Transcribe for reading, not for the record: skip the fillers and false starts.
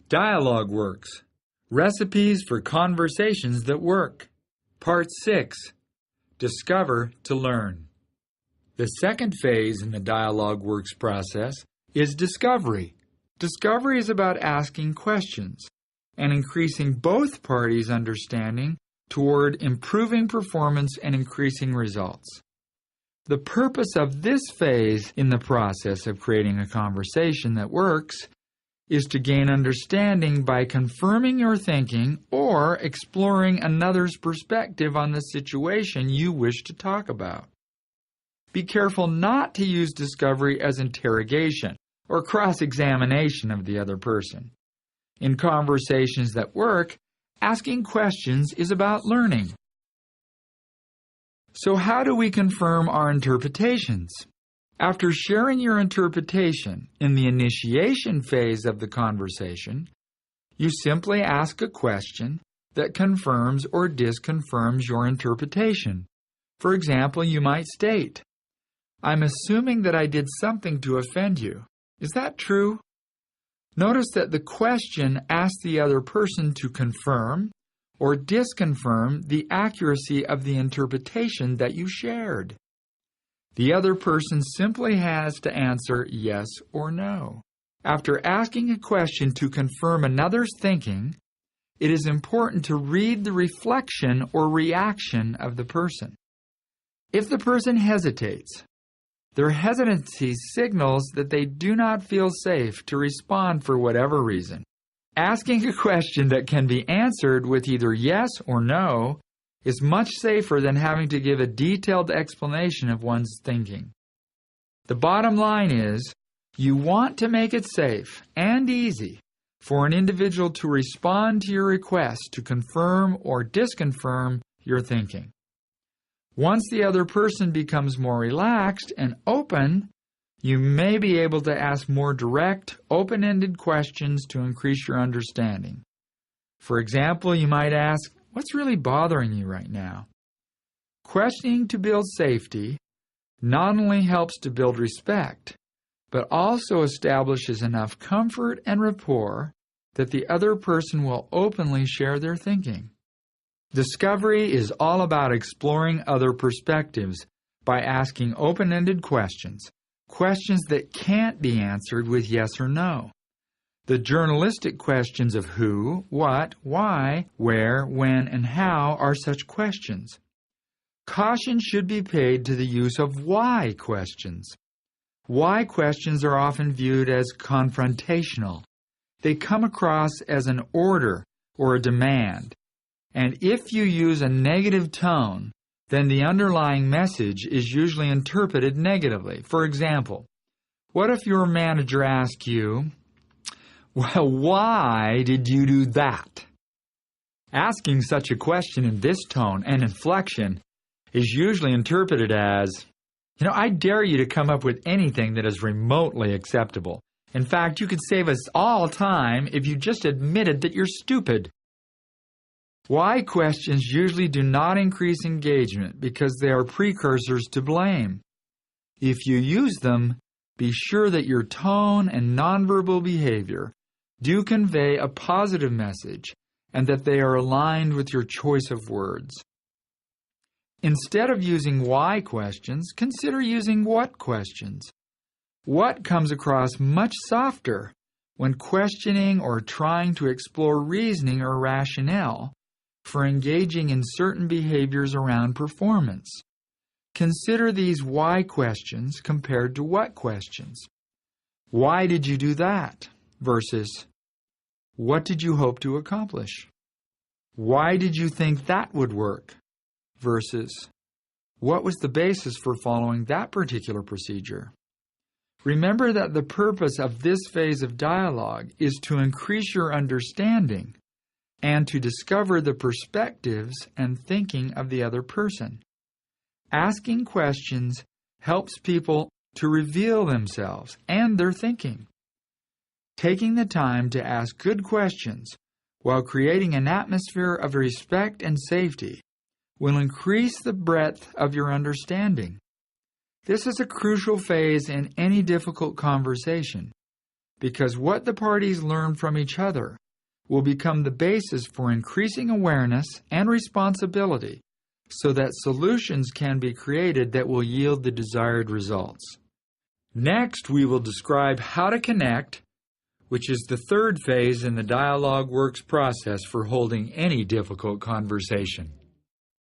DialogueWORKS, Recipes for Conversations That Work. Part 6, Discover to Learn. The second phase in the DialogueWORKS process is discovery. Discovery is about asking questions and increasing both parties' understanding toward improving performance and increasing results. The purpose of this phase in the process of creating a conversation that works is to gain understanding by confirming your thinking or exploring another's perspective on the situation you wish to talk about. Be careful not to use discovery as interrogation or cross-examination of the other person. In conversations that work, asking questions is about learning. So how do we confirm our interpretations? After sharing your interpretation in the initiation phase of the conversation, you simply ask a question that confirms or disconfirms your interpretation. For example, you might state, "I'm assuming that I did something to offend you. Is that true?" Notice that the question asks the other person to confirm or disconfirm the accuracy of the interpretation that you shared. The other person simply has to answer yes or no. After asking a question to confirm another's thinking, it is important to read the reflection or reaction of the person. If the person hesitates, their hesitancy signals that they do not feel safe to respond for whatever reason. Asking a question that can be answered with either yes or no is much safer than having to give a detailed explanation of one's thinking. The bottom line is, you want to make it safe and easy for an individual to respond to your request to confirm or disconfirm your thinking. Once the other person becomes more relaxed and open, you may be able to ask more direct, open-ended questions to increase your understanding. For example, you might ask, "What's really bothering you right now?" Questioning to build safety not only helps to build respect, but also establishes enough comfort and rapport that the other person will openly share their thinking. Discovery is all about exploring other perspectives by asking open-ended questions, questions that can't be answered with yes or no. The journalistic questions of who, what, why, where, when, and how are such questions. Caution should be paid to the use of why questions. Why questions are often viewed as confrontational. They come across as an order or a demand. And if you use a negative tone, then the underlying message is usually interpreted negatively. For example, what if your manager asks you, "Well, why did you do that?" Asking such a question in this tone and inflection is usually interpreted as, "I dare you to come up with anything that is remotely acceptable. In fact, you could save us all time if you just admitted that you're stupid." Why questions usually do not increase engagement because they are precursors to blame. If you use them, be sure that your tone and nonverbal behavior do convey a positive message and that they are aligned with your choice of words. Instead of using why questions, consider using what questions. What comes across much softer when questioning or trying to explore reasoning or rationale for engaging in certain behaviors around performance. Consider these why questions compared to what questions. Why did you do that? Versus, what did you hope to accomplish? Why did you think that would work? Versus, what was the basis for following that particular procedure? Remember that the purpose of this phase of dialogue is to increase your understanding and to discover the perspectives and thinking of the other person. Asking questions helps people to reveal themselves and their thinking. Taking the time to ask good questions while creating an atmosphere of respect and safety will increase the breadth of your understanding. This is a crucial phase in any difficult conversation. because what the parties learn from each other will become the basis for increasing awareness and responsibility so that solutions can be created that will yield the desired results. Next, we will describe how to connect, which is the third phase in the DialogueWORKS process for holding any difficult conversation.